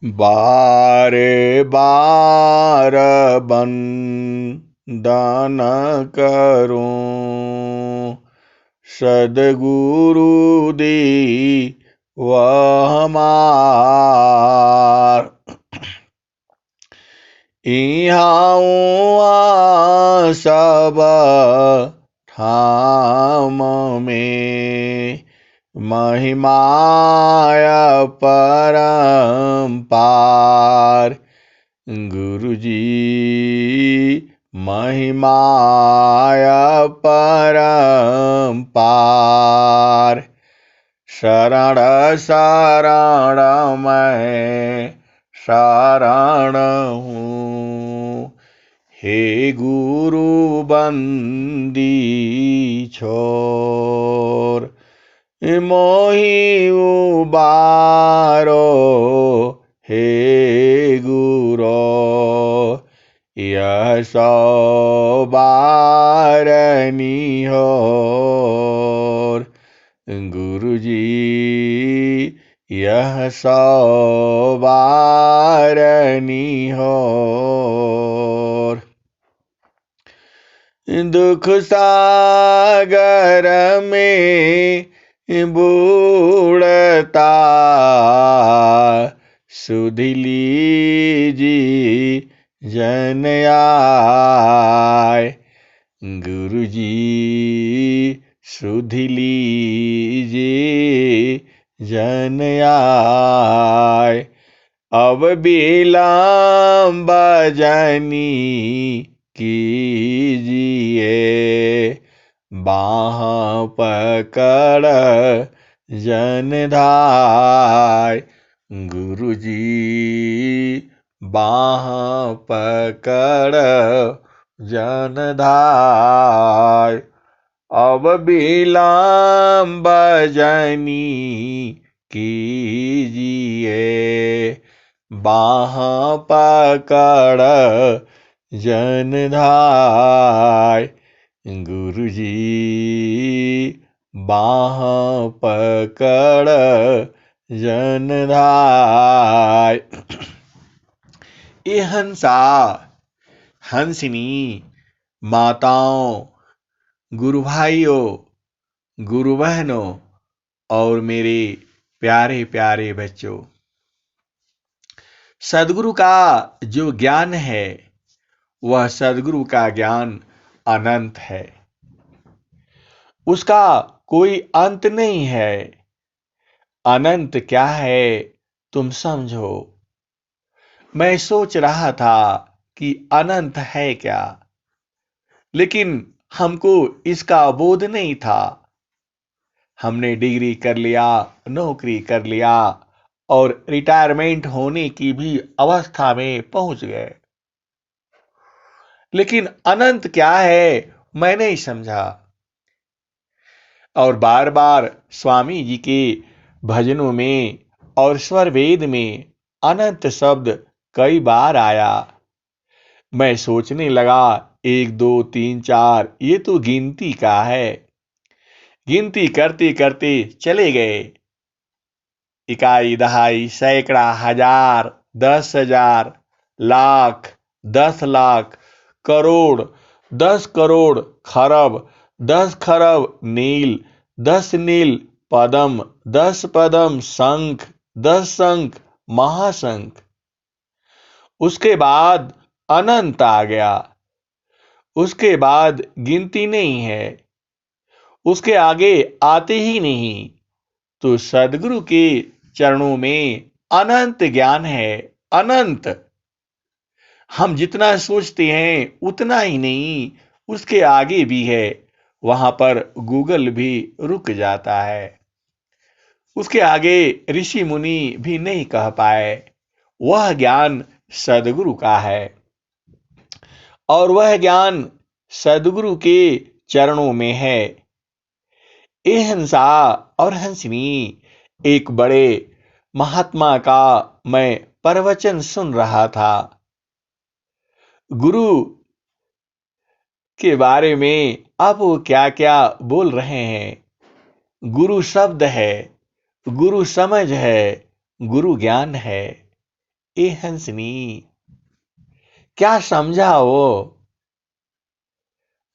बारे बार बंदन करूं, सदगुरु दी वह हमार। इहाँ सब ठाम में महिमाय परम्पार। गुरुजी महिमाय परम्पार। शरण शरण मैं शरण हूँ, हे गुरु बंदी छोर। मोहि उबारो हे गुरो, यह सौ बारनी होर। गुरुजी यह सौ बारनी होर। दुख सागर में बूढ़ता, सुध लीजी जन आय। गुरुजी सुध लीजी जन आय। अब विलंब जनी कीजिए, बाँह पकड़ जन धाय। गुरुजी बाँह पकड़ जन धाय। अब विलंब जनी कीजिए, बाँह पकड़ जन धाय। गुरुजी बाँह पकड़ जन धाय। ये हंसा, हंसिनी, माताओं, गुरु भाइयों, गुरु बहनों और मेरे प्यारे प्यारे बच्चों, सदगुरु का जो ज्ञान है वह सदगुरु का ज्ञान अनंत है। उसका कोई अंत नहीं है। अनंत क्या है तुम समझो। मैं सोच रहा था कि अनंत है क्या, लेकिन हमको इसका बोध नहीं था। हमने डिग्री कर लिया, नौकरी कर लिया और रिटायरमेंट होने की भी अवस्था में पहुंच गए, लेकिन अनंत क्या है मैं नहीं समझा। और बार बार स्वामी जी के भजनों में और स्वर वेद में अनंत शब्द कई बार आया। मैं सोचने लगा 1 2 3 4 ये तो गिनती का है। गिनती करते करते चले गए। इकाई दहाई सैकड़ा हजार 10,000 लाख 10 लाख करोड़ 10 करोड़ खरब 10 खरब नील 10 नील पदम 10 पदम शंख 10 शंख महाशंख। उसके बाद अनंत आ गया। उसके बाद गिनती नहीं है। उसके आगे आते ही नहीं। तो सदगुरु के चरणों में अनंत ज्ञान है। अनंत। हम जितना सोचते हैं उतना ही नहीं, उसके आगे भी है। वहां पर गूगल भी रुक जाता है। उसके आगे ऋषि मुनि भी नहीं कह पाए। वह ज्ञान सदगुरु का है और वह ज्ञान सदगुरु के चरणों में है। ये हंसा और हंसनी एक बड़े महात्मा का मैं प्रवचन सुन रहा था। गुरु के बारे में अब वो क्या क्या बोल रहे हैं। गुरु शब्द है, गुरु समझ है, गुरु ज्ञान है। ए हंसनी, क्या समझा वो?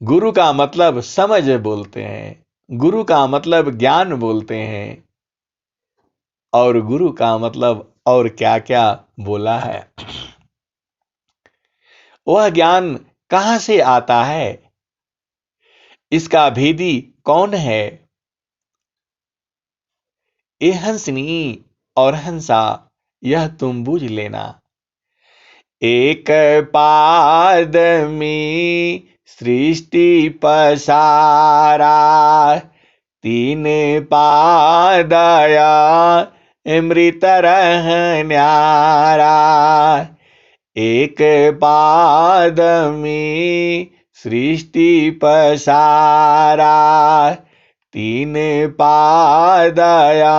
गुरु का मतलब समझ बोलते हैं, गुरु का मतलब ज्ञान बोलते हैं, और गुरु का मतलब और क्या क्या बोला है। वह ज्ञान कहां से आता है? इसका भेदी कौन है? ए हंसनी और हंसा, यह तुम बूझ लेना। एक पाद में सृष्टि पसारा, तीन पादया मृत रह न्यारा। एक पाद में सृष्टि पसारा, तीन पादया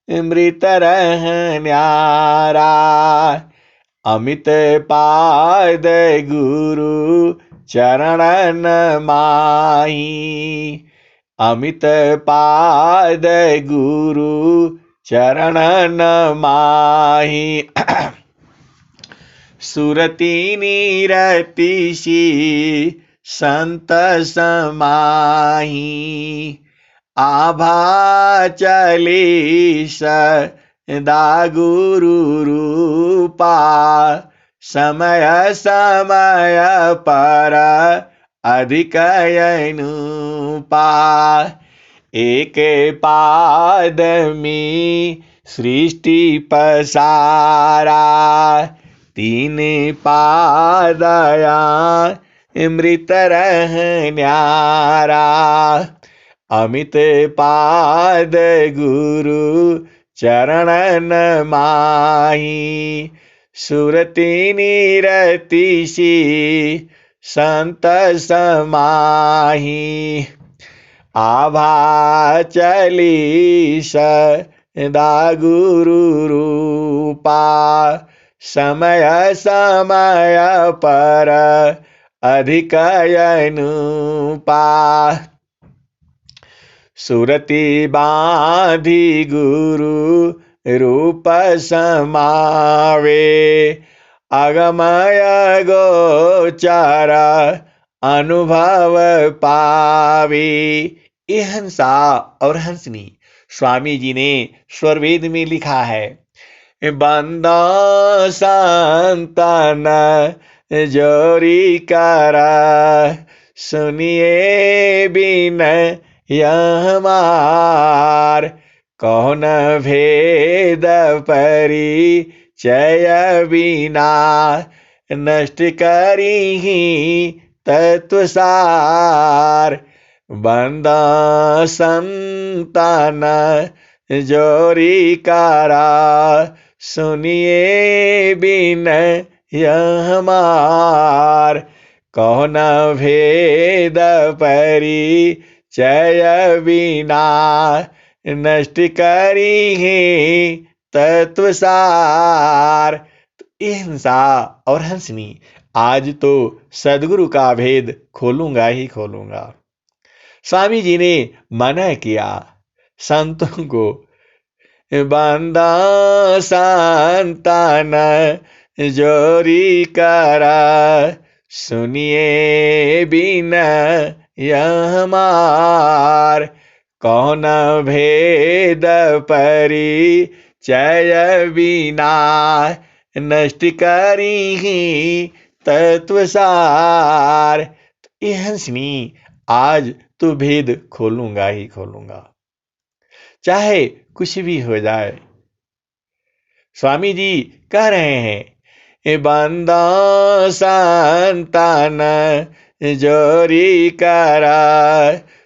मृत रह न्यारा। अमित पाद गुरु चरणन माही, अमित पाद गुरु चरणन माही। सुरति निरतिशी संत समाही, आभा चली सदा गुरु रूपा। समय समय पर अधिक अनुपा, एक पाद में सृष्टि पसारा, तीन पादया मृत रह न्यारा। अमित पाद गुरु चरणन माही, सुरति निरतिशी संत समाही। आभा चली सदा गुरु रूपा, समय समय पर अधिक अनुपा। सुरति बांधी गुरु रूप समावे, अगमय गोचर अनुभव पावे। ये हंसा और हंसनी, स्वामी जी ने स्वरवेद में लिखा है। बंदा संतन जोरी करा, सुनिए बिन यह हमार। कौन भेद परिचय बिना, नष्ट करी ही तत्व सार। बंदा संतान जोरी करा, सुनिए बिन यह हमार। कौन भेद परिचय बिना, नष्ट करी है तत्व सार। तो ये हंसा और हंसनी, आज तो सदगुरु का भेद खोलूंगा ही खोलूंगा। स्वामी जी ने मना किया संतों को, बंदा संतान जोरी करा, सुनिए बिन यह हमार। कौन भेद परिचय बिना, नष्ट करी ही तत्व सार। तो ये हंसनी, आज तो भेद खोलूंगा ही खोलूंगा, चाहे कुछ भी हो जाए। स्वामी जी कह रहे हैं, बंदा संतान जोरी करा,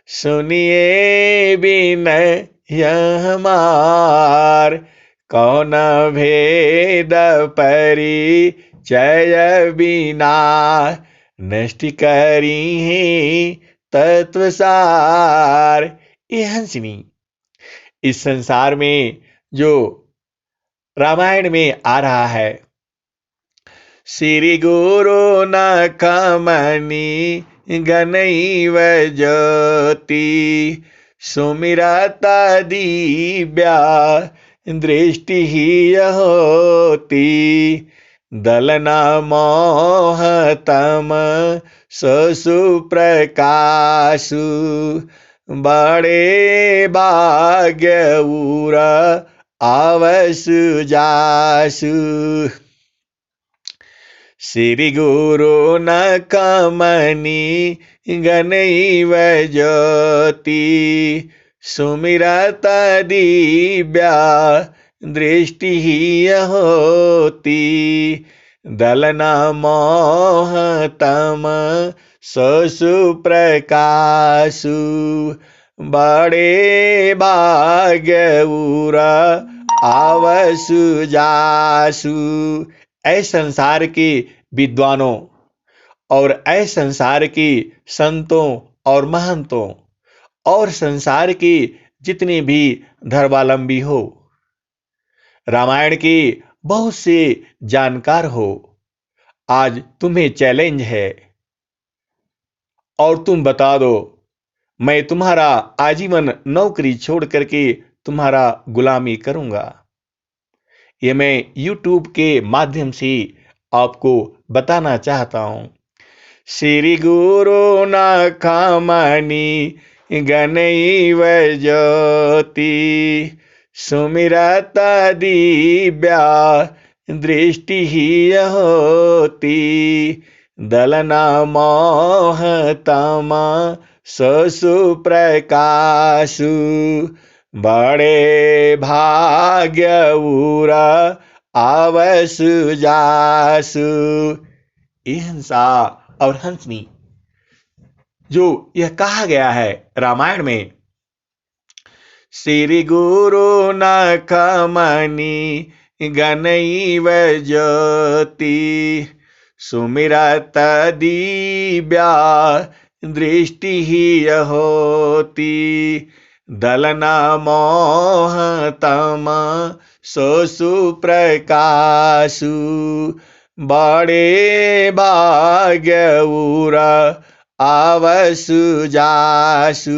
सुनिए बिन यह हमार। कौन भेद परिचय बिना, नष्ट करी है तत्व सार। ये हंसनी, इस संसार में जो रामायण में आ रहा है, श्री गुरु नखमणि गनैव ज्योति, सुमिरत दिव्या दृष्टि ही होती, दलना मोह तम ससु प्रकाशु, बड़े भाग्य उर आवसु जासु। श्री गुरु न कमनी गनैव ज्योति, सुमिरत दिव्या दृष्टि ही होती, दलना मोह तम ससु प्रकाशु, बड़े भाग्य उर आवसु जासु। ऐ संसार के विद्वानों और ऐ संसार के संतों और महंतों और संसार के जितने भी धर्मावलंबी हो, रामायण के बहुत से जानकार हो, आज तुम्हें चैलेंज है और तुम बता दो, मैं तुम्हारा आजीवन नौकरी छोड़ करके तुम्हारा गुलामी करूंगा। ये मैं YouTube के माध्यम से आपको बताना चाहता हूं। श्री गुरु न खामनी गनैव ज्योति, सुमिरत दिव्या दृष्टि ही होती, दलना मोह तम ससु प्रकाशु, बड़े भाग्य उर आवसु जासु। हिंसा और हंसनी जो यह कहा गया है रामायण में, श्री गुरु न कमनी गनैव ज्योति, सुमिरत दिव्या दृष्टि ही होती, दलना मोह तम ससु प्रकाशु, बड़े भाग्य उर आवसु जासु।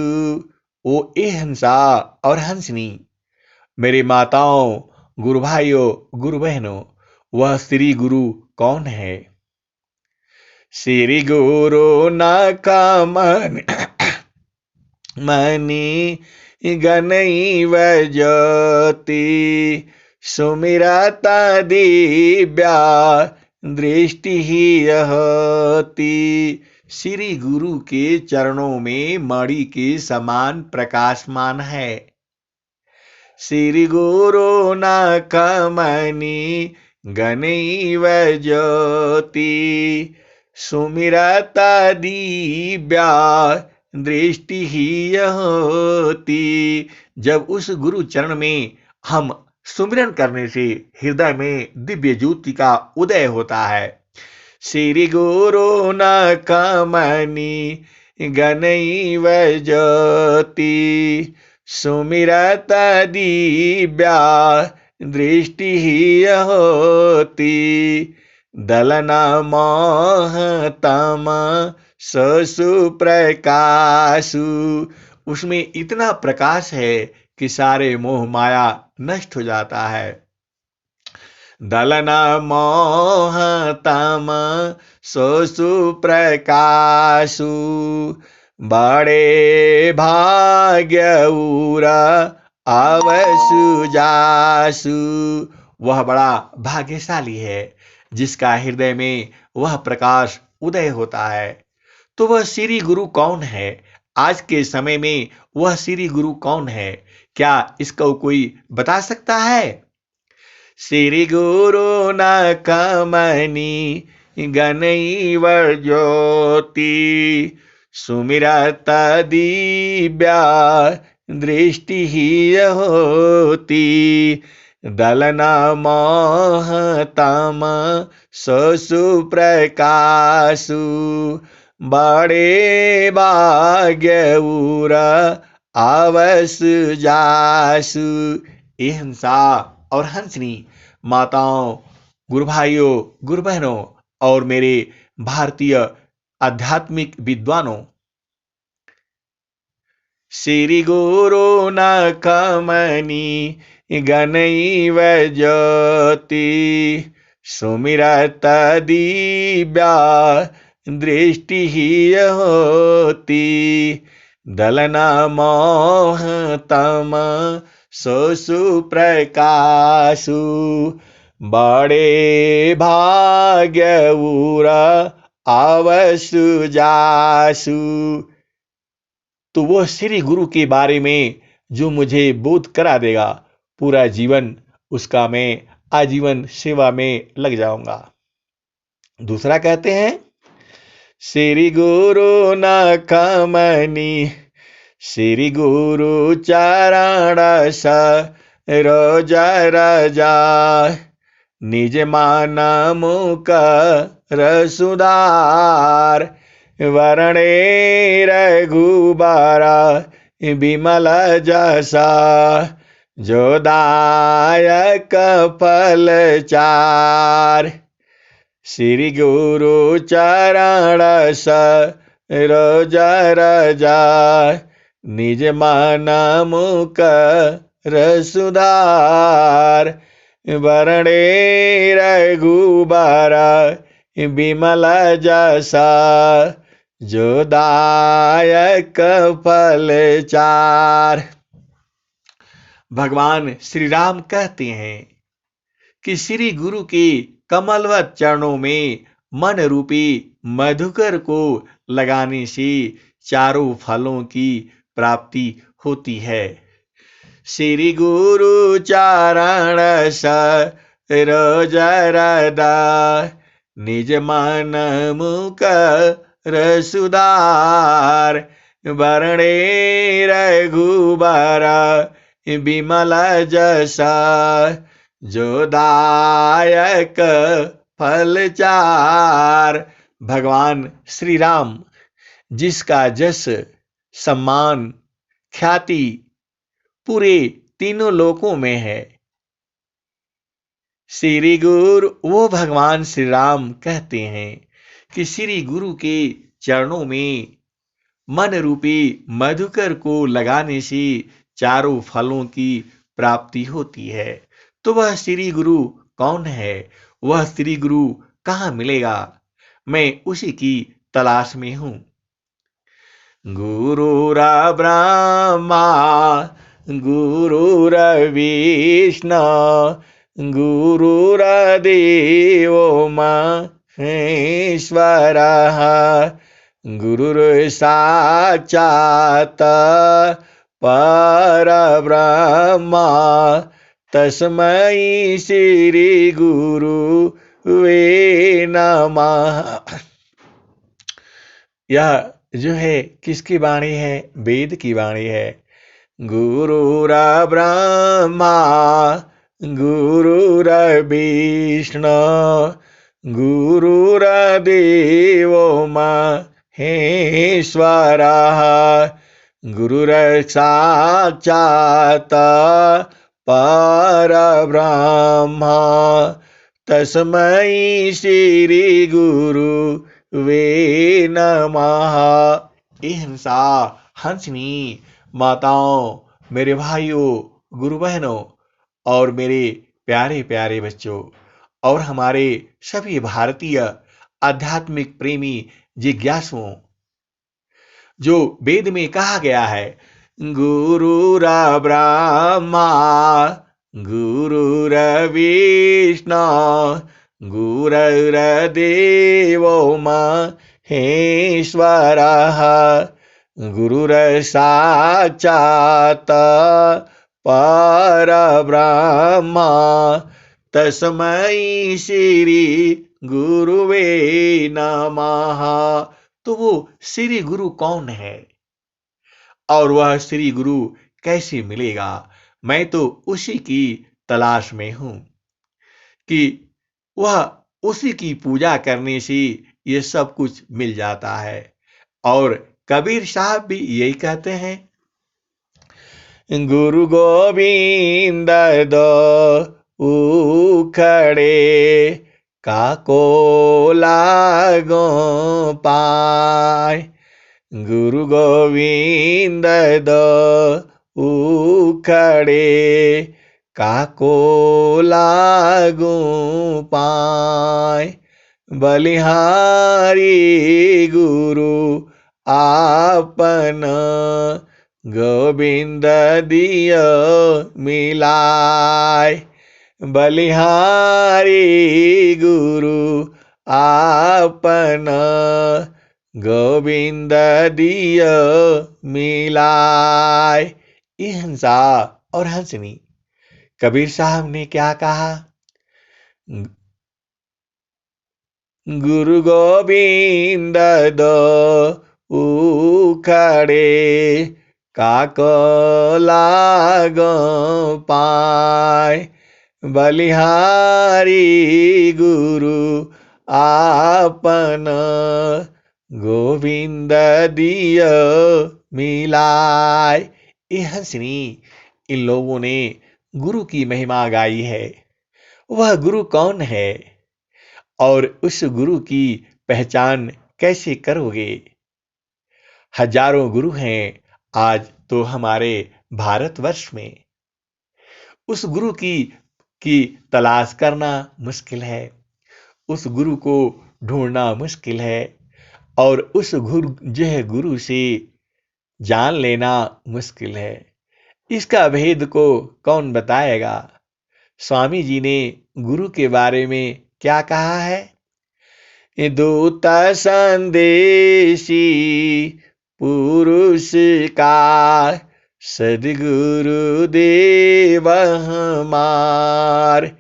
ओ हिंसा और हंसनी, मेरे माताओं, गुरु भाइयों, गुरु बहनों, वह श्री गुरु कौन है? श्री गुरु न कमनी गनैव ज्योति, सुमिरत दिव्या दृष्टि ही होती। श्री गुरु के चरणों में मणि के समान प्रकाशमान है। श्री गुरु न कमनी गनैव ज्योति, सुमिरत दिव्या दृष्टि ही होती। जब उस गुरु चरण में हम सुमिरन करने से हृदय में दिव्य ज्योति का उदय होता है। श्री गुरु न कमनी गनैव ज्योति, सुमिरत दिव्या दृष्टि ही होती, दलना मोह तम ससु प्रकाशु। उसमें इतना प्रकाश है कि सारे मोह माया नष्ट हो जाता है। दलना मोह तम ससु प्रकाशु, बड़े भाग्य उर आवसु जासु। वह बड़ा भाग्यशाली है जिसका हृदय में वह प्रकाश उदय होता है। तो वह श्री गुरु कौन है? आज के समय में वह श्री गुरु कौन है? क्या इसको कोई बता सकता है? श्री गुरु न कमनी गनैव ज्योति, सुमिरत दिव्या दृष्टि ही होती, दलना मोह तम ससु प्रकाशु, बड़े भाग्य उर आवसु जासु। हिंसा और हंसनी माताओं, गुरु भाइयों, गुरु बहनों और मेरे भारतीय आध्यात्मिक विद्वानों, श्री गुरु न कमनी गनैव ज्योति सुमिरत दिव्या दृष्टि ही होती दलना मोह तम सोसु प्रकाशु बड़े भाग्य उरा आवसु जासु। तो वह श्री गुरु के बारे में जो मुझे बोध करा देगा, पूरा जीवन उसका मैं आजीवन सेवा में लग जाऊंगा। दूसरा कहते हैं, श्री गुरु न कमनी श्री गुरु चरण रोज रजा निज मान मुख रसुदार वर्णे रघुबारा विमल जसा जो दायक फल चार। श्री गुरु चरण रोज रजा निज मान मुख रसुदार वर्णे रघुबारा विमल जसा जो दायक फल चार। भगवान श्री राम कहते हैं कि श्री गुरु के कमलवत चरणों में मन रूपी मधुकर को लगाने से चारों फलों की प्राप्ति होती है। श्री गुरु चरण रोज रदा निज मन मुख रसुदार वर्णे रघुबारा विमल जसा जो दायक फल चार। भगवान श्री राम जिसका जस सम्मान ख्याति पूरे तीनों लोकों में है, श्री गुरु वो भगवान श्री राम कहते हैं कि श्री गुरु के चरणों में मन रूपी मधुकर को लगाने से चारों फलों की प्राप्ति होती है। तो वह श्री गुरु कौन है, वह श्री गुरु कहाँ मिलेगा? मैं उसी की तलाश में हूं। गुरुरा ब्रह्मा गुरुरा विष्णु गुरुर्देवो महेश्वरः गुरुर्साक्षात् परब्रह्म तस्मै श्री गुरुवे नमः। यह जो है किसकी वाणी है? वेद की वाणी है। गुरुरा ब्रह्मा गुरुर्विष्णु गुरुर्देवो महेश्वरः गुरुर्साक्षात् परब्रह्म तस्मै श्री गुरुवे नमः। हंसा हंसनी माताओं, मेरे भाइयों, गुरु बहनों और मेरे प्यारे प्यारे बच्चों और हमारे सभी भारतीय आध्यात्मिक प्रेमी जिज्ञासुओं, जो वेद में कहा गया है गुरुरा ब्रह्मा गुरुर्विष्णु गुरुर्देवो महेश्वरः गुरुर्साक्षात् परब्रह्म तस्मै श्री गुरुवे नमः। तो वो श्री गुरु कौन है और वह श्री गुरु कैसे मिलेगा? मैं तो उसी की तलाश में हूं कि वह उसी की पूजा करने से ये सब कुछ मिल जाता है। और कबीर साहब भी यही कहते हैं, गुरु गोविंद दो उखड़े काको लागो पाए गुरु गोविंद उखड़े काको लागू पाए। बलिहारी गुरु आपन गोविंद दिय मिलाय। बलिहारी गुरु आपन गोविंद दिय मिलाय। ये हंसा और हंसनी। कबीर साहब ने क्या कहा? गुरु गोविंद उखड़े काको लागो पाए। बलिहारी गुरु आपन गोविंद दिय मिलाय। ये हंसनी इन लोगों ने गुरु की महिमा गाई है। वह गुरु कौन है और उस गुरु की पहचान कैसे करोगे? हजारों गुरु हैं आज तो हमारे भारतवर्ष में। उस गुरु की तलाश करना मुश्किल है, उस गुरु को ढूंढना मुश्किल है, और उस गुरु से जान लेना मुश्किल है। इसका भेद को कौन बताएगा? स्वामी जी ने गुरु के बारे में क्या कहा है? दूत संदेशी पुरुष का सद्गुरु देव हमार।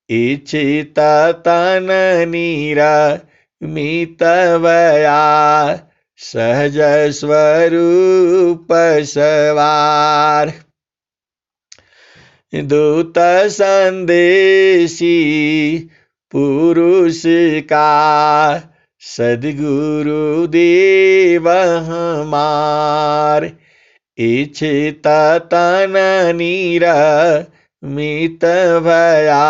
इच्छित तन निरमित वया सहज स्वरूप सवार। दूत संदेशी पुरुष का सद्गुरु देव हमार। इच्छित तन निरमित भया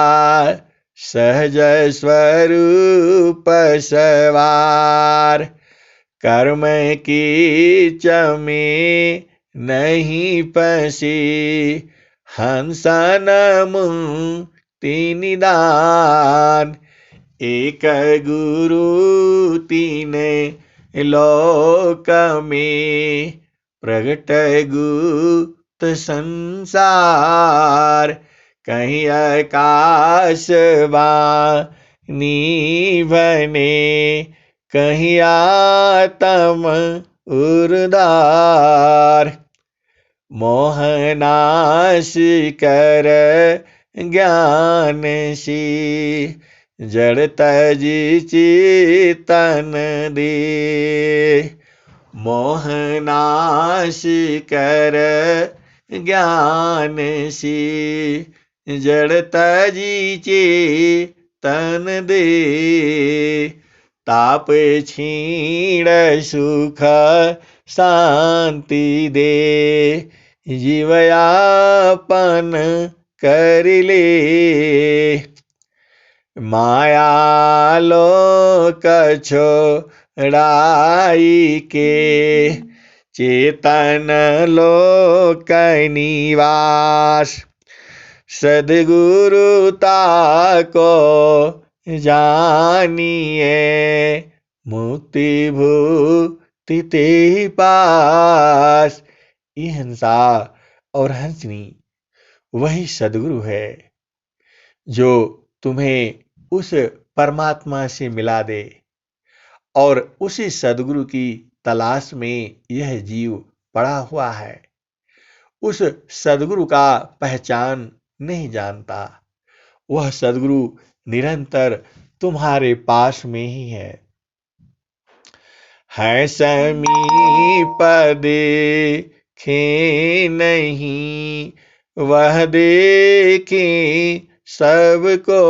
सहज स्वरूप सवार। कर्म की चमे नहीं फंसी हंसन मुक्ति निदान। एक गुरु तीन लोक में प्रगट गुप्त संसार। कहीं आकाश वाणी बने कहीं आत्म उर्दार। मोहनाश कर ज्ञान सी जड़ तजी चेतन दे। मोहनाश कर ज्ञान सी जड़ तजी चेतन दे। ताप छीण सुख शांति दे जीवयापन कर ले। माया लोक छोड़ाई के चेतन लोक निवास। सद्गुरुता को जानिए मुक्ति भुक्ति ते पास। ये हंसा और हंसनी वही सद्गुरु है जो तुम्हें उस परमात्मा से मिला दे, और उसी सद्गुरु की तलाश में यह जीव पड़ा हुआ है। उस सद्गुरु का पहचान नहीं जानता। वह सद्गुरु निरंतर तुम्हारे पास में ही है समीप देखे नहीं वह देखे सबको।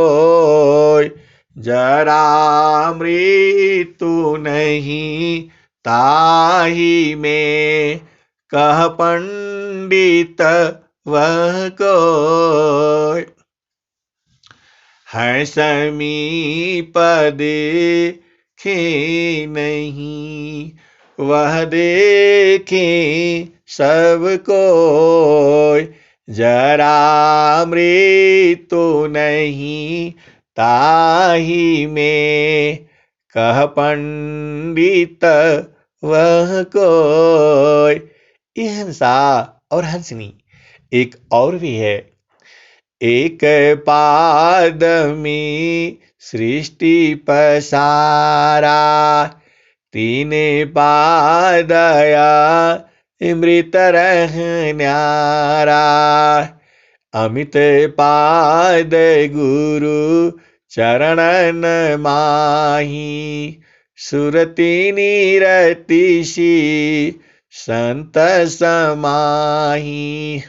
जरा मृत्यु नहीं ताही में कह पंडित वह को। समीप देखे नहीं वह देखे सब कोय, जरा मृत्यु नहीं ताहि में, कह पंडित वह कोय। ये हंसा और हंसनी एक और भी है। एक पाद में सृष्टि पसारा, तीन पादया मृत रहन्यारा, अमित पाद गुरु चरणन माही, सुरति निरतिशी संत समाही।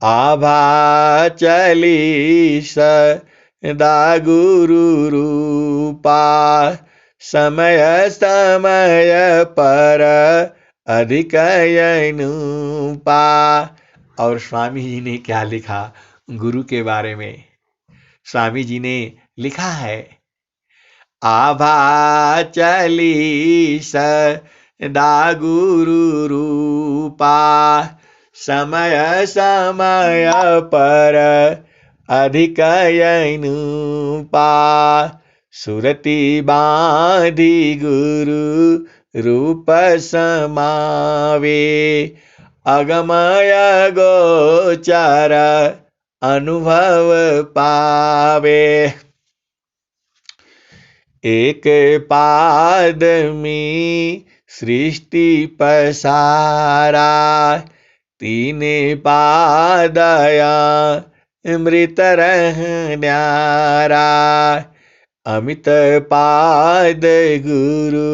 आभा चली सदा गुरु रूपा, समय समय पर अधिक अनुपा। और स्वामी जी ने क्या लिखा गुरु के बारे में? स्वामी जी ने लिखा है, आभा चली सदा गुरु रूपा, समय समय पर अधिक अनुपा, सुरति बांधी गुरु रूप समावे, अगमय गोचर अनुभव पावे। एक पाद में सृष्टि पसारा, तीन पादया मृत रहन्यारा, अमित पाद गुरु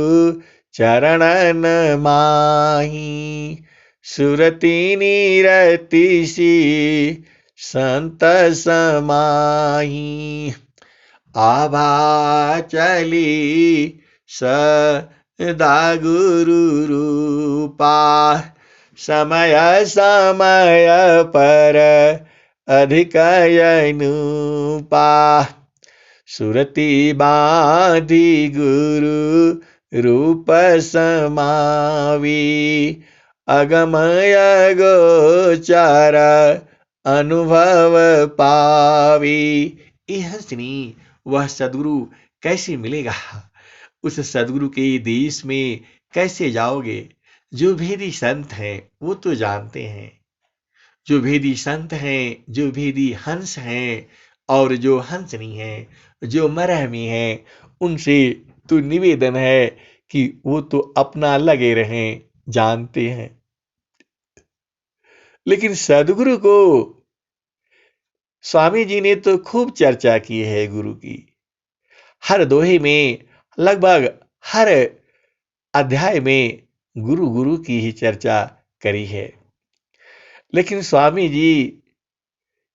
चरणन माही, सुरति निरतिशी संत समाही। आभा चली सदा गुरु रूपा, समय समय पर अधिक अनुपा, सुरति बांधी गुरु रूप समावी, अगमय गोचर अनुभव पावी। यह हंसनी वह सदगुरु कैसे मिलेगा? उस सदगुरु के देश में कैसे जाओगे? जो भेदी संत हैं वो तो जानते हैं, जो भेदी संत हैं, जो भेदी हंस हैं और जो हंसनी हैं, जो मरहमी हैं, उनसे तो निवेदन है कि वो तो अपना लगे रहें, जानते हैं। लेकिन सदगुरु को स्वामी जी ने तो खूब चर्चा की है गुरु की। हर दोहे में, लगभग हर अध्याय में गुरु गुरु की ही चर्चा करी है। लेकिन स्वामी जी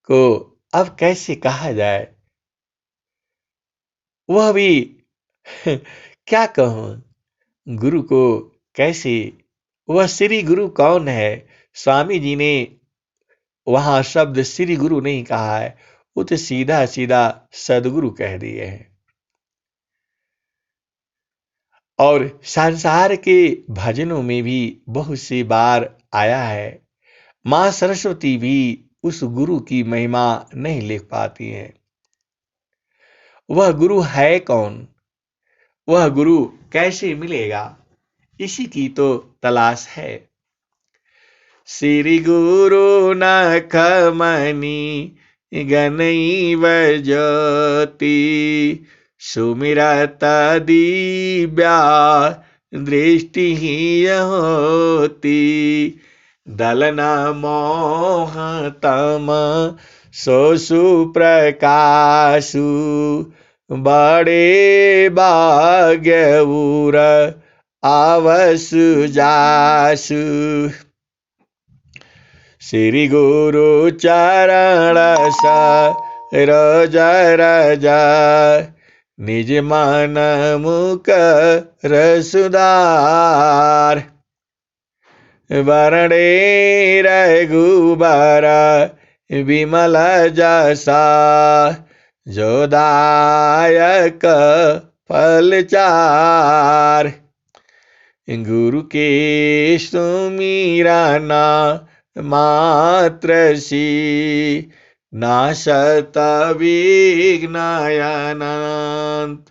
को अब कैसे कहा जाए, वह भी क्या कहूं गुरु को कैसे? वह श्री गुरु कौन है? स्वामी जी ने वहां शब्द श्री गुरु नहीं कहा है, वो तो सीधा सीधा सदगुरु कह दिए हैं। और संसार के भजनों में भी बहुत सी बार आया है। मां सरस्वती भी उस गुरु की महिमा नहीं लिख पाती हैं। वह गुरु है कौन? वह गुरु कैसे मिलेगा? इसी की तो तलाश है। श्री गुरु नखमणि गनैव ज्योति, सुमिरत दिव्या दृष्टि होती, दलन मोह तम सोसु प्रकाशु, बड़े भाग्यउर आवसु जासु। श्री गुरु चरण सरोज रज, निज मन मुख रसुधार, वरणे रघुबर विमल जसा, जोदायक फल चार। गुरु के सुमीरा ना मात्र सी नाशत विघ्नयनंत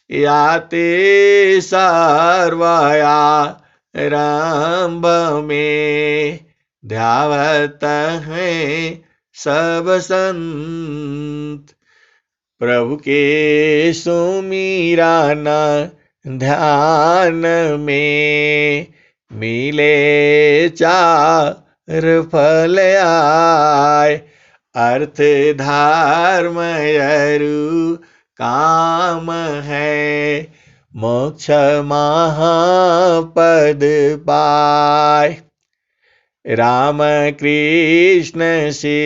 याते सर्वया रंभ में ध्यावत है सब संत। प्रभु के सुमीरा न ध्यान में मिले चार फल आय अर्थ धर्म अरु काम है मोक्ष महापद पाय। राम कृष्ण से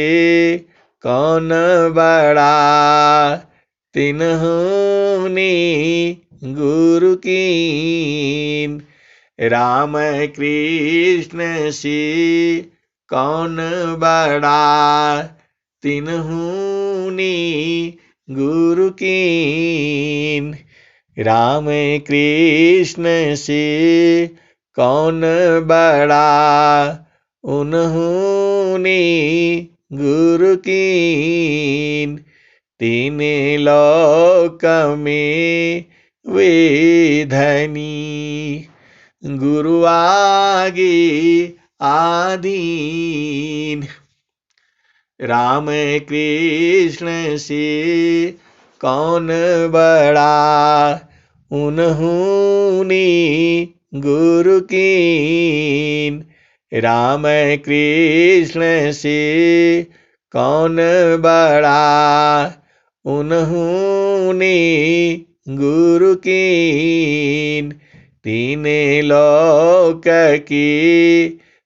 कौन बड़ा तिन्हों ने गुरु कीन। राम कृष्ण से कौन बड़ा तिन्हों ने गुरु कीन। राम कृष्ण से कौन बड़ा उन्होंने गुरु कीन। तीन लोक में वे धनी गुरु आगे आधीन। राम कृष्ण से कौन बड़ा उन्होंने गुरु कीन। राम कृष्ण से कौन बड़ा उन्होंने गुरु कीन। तीन लोक की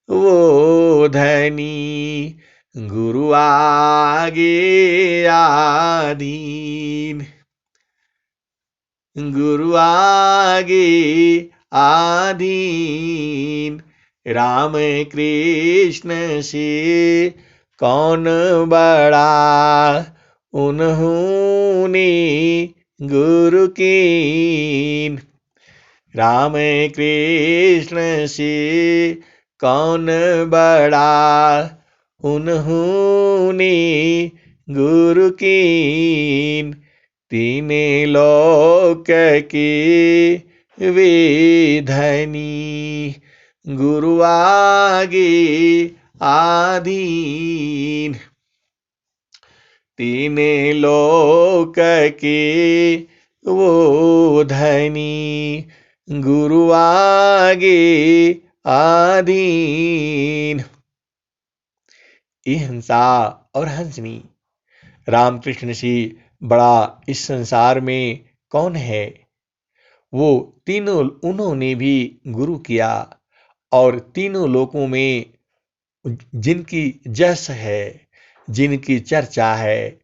वो धनी गुरु आगे आधीन। गुरु आगे आधीन। राम कृष्ण से कौन बड़ा उन्होंने गुरु कीन। राम कृष्ण से कौन बड़ा उन्होंने गुरु कीन। तीन लोक के वे धनी गुरु आगे आधीन। तीन लोक के वो धनी गुरु आगे आधीन। हिंसा और हंसनी रामकृष्ण से बड़ा इस संसार में कौन है। वो तीनों उन्होंने भी गुरु किया और तीनों लोकों में जिनकी जस है जिनकी चर्चा है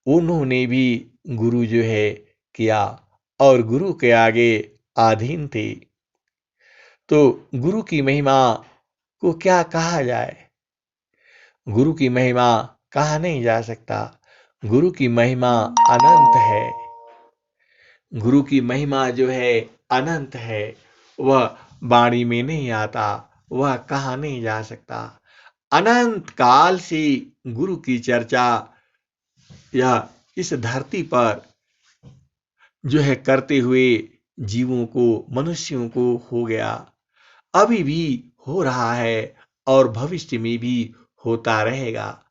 उन्होंने भी गुरु जो है किया और गुरु के आगे आधीन थे। तो गुरु की महिमा को क्या कहा जाए। गुरु की महिमा कहा नहीं जा सकता। गुरु की महिमा अनंत है। गुरु की महिमा जो है अनंत है। वह वाणी में नहीं आता, वह कहा नहीं जा सकता। अनंत काल से गुरु की चर्चा यह इस धरती पर जो है करते हुए जीवों को मनुष्यों को हो गया, अभी भी हो रहा है और भविष्य में भी होता रहेगा।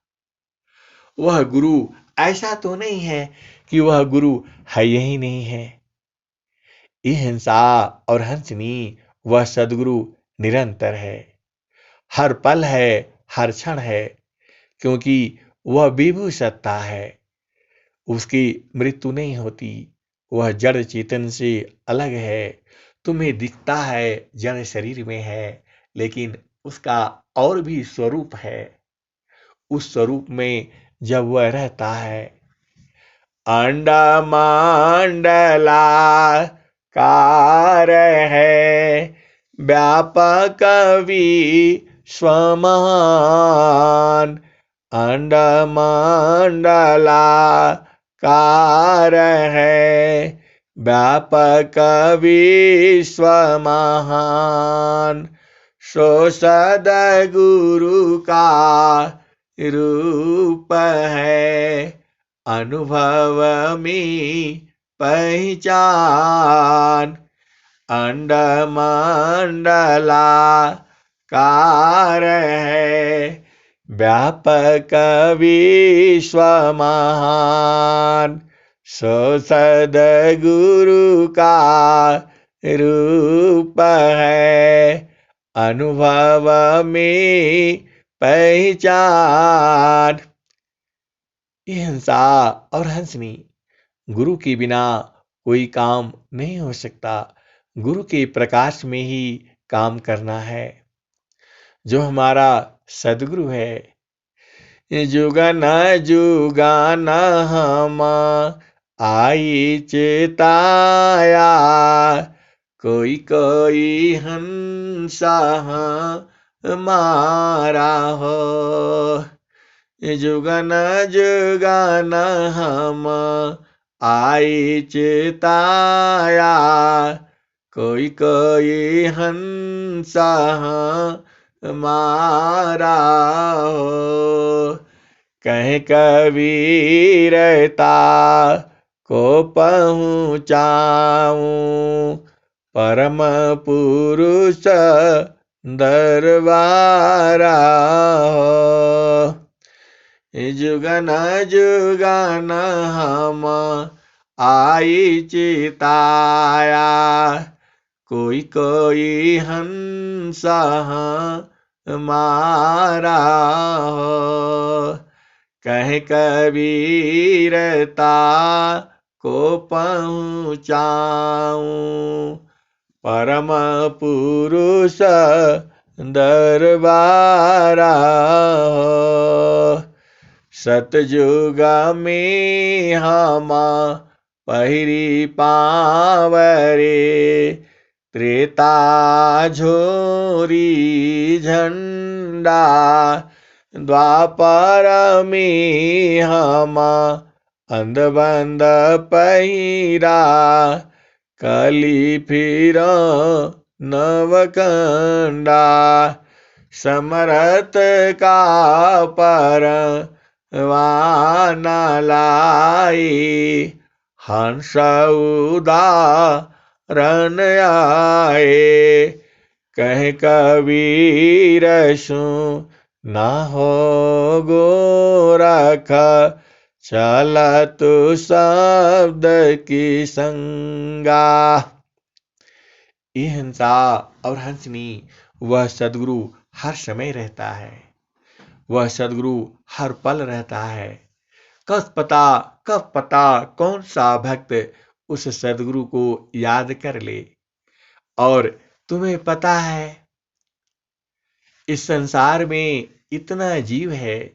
वह गुरु ऐसा तो नहीं है कि वह गुरु है यही नहीं है। हिंसा और हंसनी वह सदगुरु निरंतर है, हर पल है, हर क्षण है, क्योंकि वह विभू सत्ता है। उसकी मृत्यु नहीं होती। वह जड़ चेतन से अलग है। तुम्हें दिखता है जड़ शरीर में है, लेकिन उसका और भी स्वरूप है। उस स्वरूप में जब वह रहता है अंडा मंडला कार है व्यापक विश्वमान। अंडा मंडला कार है व्यापक विश्व महान, सो सद्गुरु का रूप है, अनुभव में पहचान। अंड मंडलाकार है, व्यापक विश्व महान, सो सद्गुरु का रूप है, अनुभव में पहचान। हिंसा और हंसनी, गुरु के बिना कोई काम नहीं हो सकता। गुरु के प्रकाश में ही काम करना है। जो हमारा सदगुरु है, जुगन जुगान हम आई चेताया, कोई कोई हंसा मारा हो। जुगन जुगान हम आई चेताया, कोई कोई हंसा मारा हो। कह कबीरता को पहुँचाऊं, परम पुरुष दरबारा हो। जुगन जुगन हम आई चिताया, कोई कोई हंसा मारा हो। कह कबीरता को पहुँचाऊं, परम पुरुष दरबारा हो। सतयुग में हम पहिरी पावरे, त्रेता झोरी झंडा, द्वापर में हम अंधबंध पहिरा, कली फिर नवकंडा। समरथ का परवाना लाई, हंस उदाहरण आए। कह कबीर सु ना हो गोरख, चल तू शब्द की संगा। हिंसा और हंसनी, वह सदगुरु हर समय रहता है। वह सदगुरु हर पल रहता है। कब पता कौन सा भक्त उस सदगुरु को याद कर ले। और तुम्हें पता है, इस संसार में इतना जीव है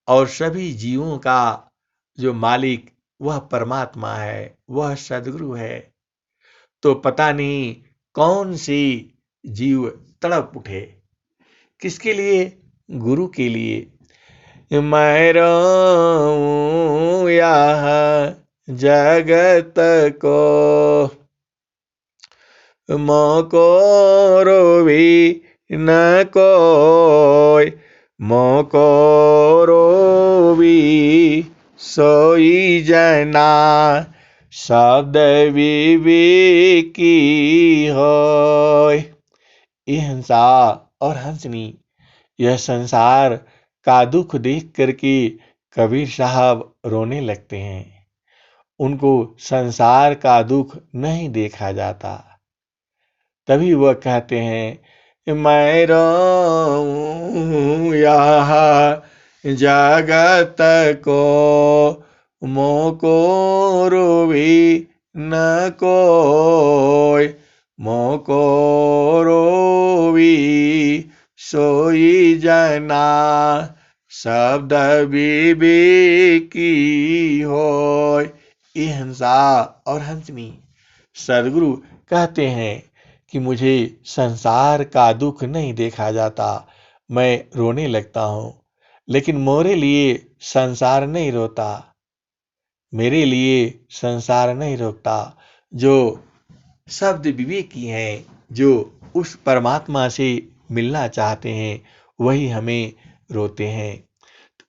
और सभी जीवों का जो मालिक वह परमात्मा है, वह सदगुरु है। तो पता नहीं कौन सी जीव तड़प उठे। किसके लिए? गुरु के लिए। मैं रहूं यह जगत को, मोको रोवी न कोई, मोको रोवी सोई जना, शब्द विवेकी होय। हिंसा और हंसनी, यह संसार का दुख देख करके कबीर साहब रोने लगते हैं। उनको संसार का दुख नहीं देखा जाता। तभी वह कहते हैं, मैं रहूं यहाँ जगत को, मोको रोवी न कोई, मोको रोवी सोई जना, शब्द विवेकी होय। हिंसा और हंसनी, सदगुरु कहते हैं कि मुझे संसार का दुख नहीं देखा जाता, मैं रोने लगता हूं। लेकिन मोरे लिए संसार नहीं रोता, मेरे लिए संसार नहीं रोता। जो शब्द विवेकी हैं, जो उस परमात्मा से मिलना चाहते हैं, वही हमें रोते हैं।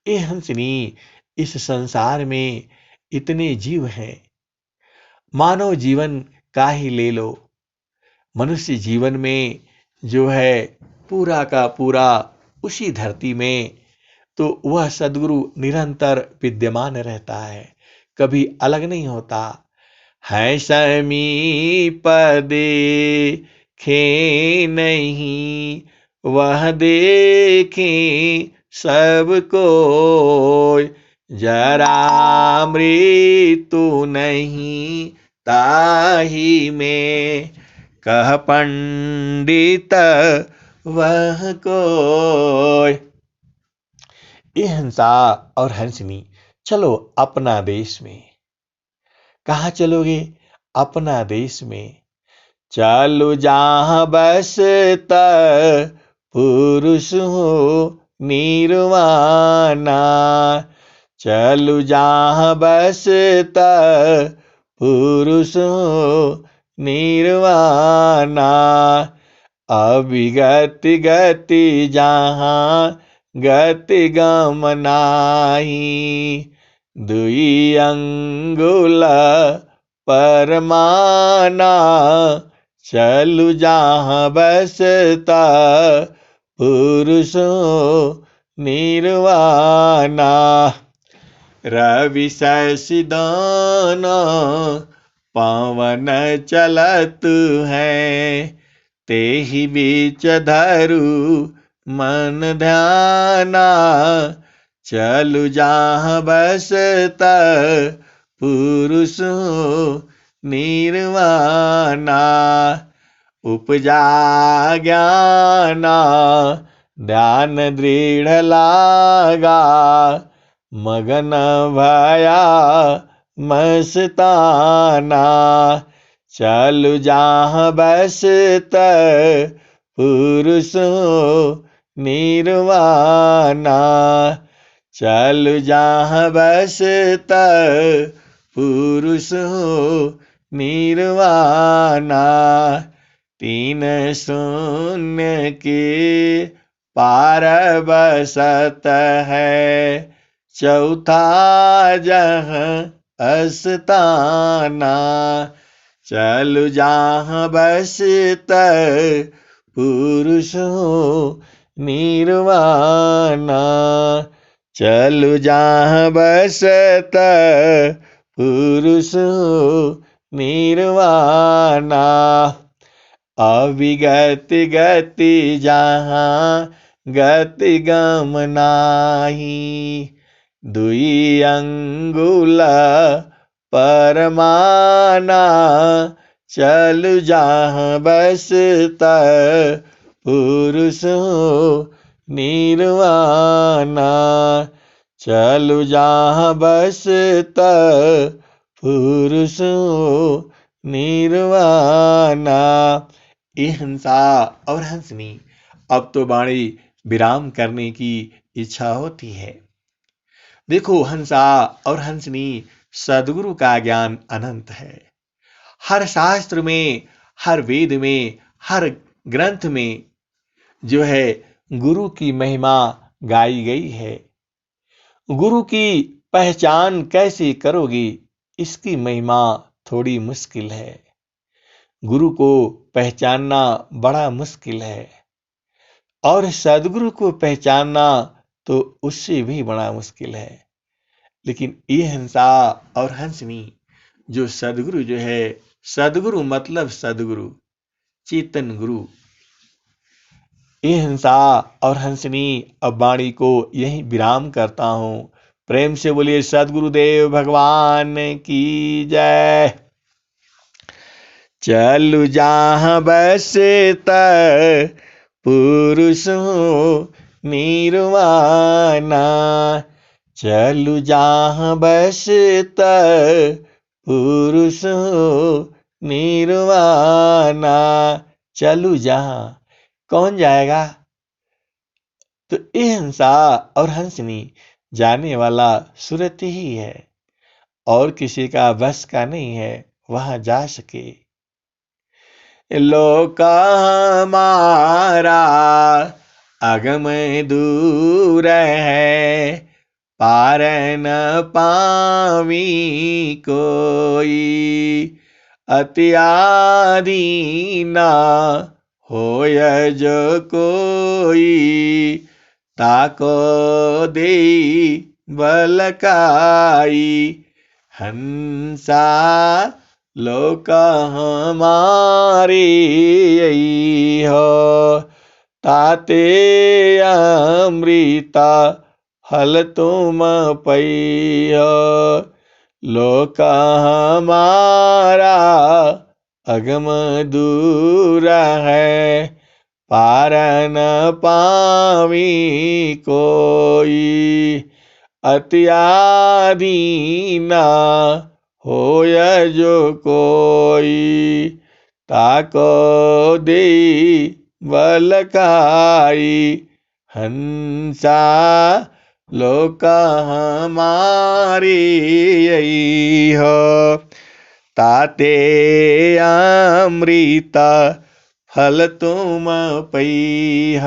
ए हंसनी, इस संसार में इतने जीव हैं, मानव जीवन का ही ले लो। मनुष्य जीवन में जो है पूरा का पूरा उसी धरती में, तो वह सद्गुरु निरंतर विद्यमान रहता है, कभी अलग नहीं होता है। समीप देखे नहीं, वह देखे सबको, जरा मृत्यु नहीं ताही में, कह पंडित वह कोय। ये हंसा और हंसनी, चलो अपना देश में। कहाँ चलोगे? अपना देश में। चलो जहाँ बसता पुरुष हो निर्वाणा, चलो जहाँ बसता पुरुष हो निर्वाणा, अविगति गति जहाँ गति गमनाही, दुई अंगुल परमाना, चलु जहाँ बसता पुरुष निर्वाणा। रवि शशि दाना पवन चलत है, तेहि बीच धरु मन ध्याना, चलु जहाँ बसता पुरुष निर्वाणा, उपजा ज्ञाना ध्यान दृढ़ लागा, मगन भया मस्ताना, चलु जहाँ बसता पुरुष निर्वाणा, चलु जहाँ बसता पुरुष निर्वाणा। तीन शून्य के पार बसत है, चौथा जहाँ अस्ताना, चलु जहाँ बसता पुरुष निर्वाणा, चलु जहाँ बसता पुरुष निर्वाणा, अविगति गति जहाँ गति गमनाही, दुई अंगुल परमाना, चलु जहाँ बसता पुरुष निर्वाणा, चलु जहाँ बसता पुरुष निर्वाणा। ये हंसा और हंसनी, अब तो वाणी विराम करने की इच्छा होती है। देखो, हंसा और हंसनी, सद्गुरु का ज्ञान अनंत है। हर शास्त्र में, हर वेद में, हर ग्रंथ में जो है गुरु की महिमा गाई गई है। गुरु की पहचान कैसे करोगे, इसकी महिमा थोड़ी मुश्किल है। गुरु को पहचानना बड़ा मुश्किल है, और सद्गुरु को पहचानना तो उससे भी बड़ा मुश्किल है। लेकिन ये हंसा और हंसनी, जो सद्गुरु जो है, सद्गुरु मतलब सद्गुरु, चेतन गुरु। ये हंसा और हंसनी, अब वाणी को यही विराम करता हूं। प्रेम से बोलिए सद्गुरुदेव भगवान की जय। चलु जहाँ बसता पुरुष निर्वाणा, चलु जहाँ बसता पुरुष निर्वाणा, चलु जहाँ। कौन जाएगा? तो ये हंसा और हंसनी जाने वाला सूरत ही है, और किसी का बस का नहीं है वहां जा सके। लोक हमारा अगम दूर है, पार न पावी कोई। अत्यादीन होय जो कोई, ताको दे बलकाई। हंसा लोक हमारे यही हो, ताते अमृता फल तुम पैया। लोक हमारा अगम दूर है, पार न पावी कोई। अत्यादीन होय जो कोई, ताको दे बलकाई। हंसा लोक हमारी यही हो, ताते अमृत फल तुम पैह।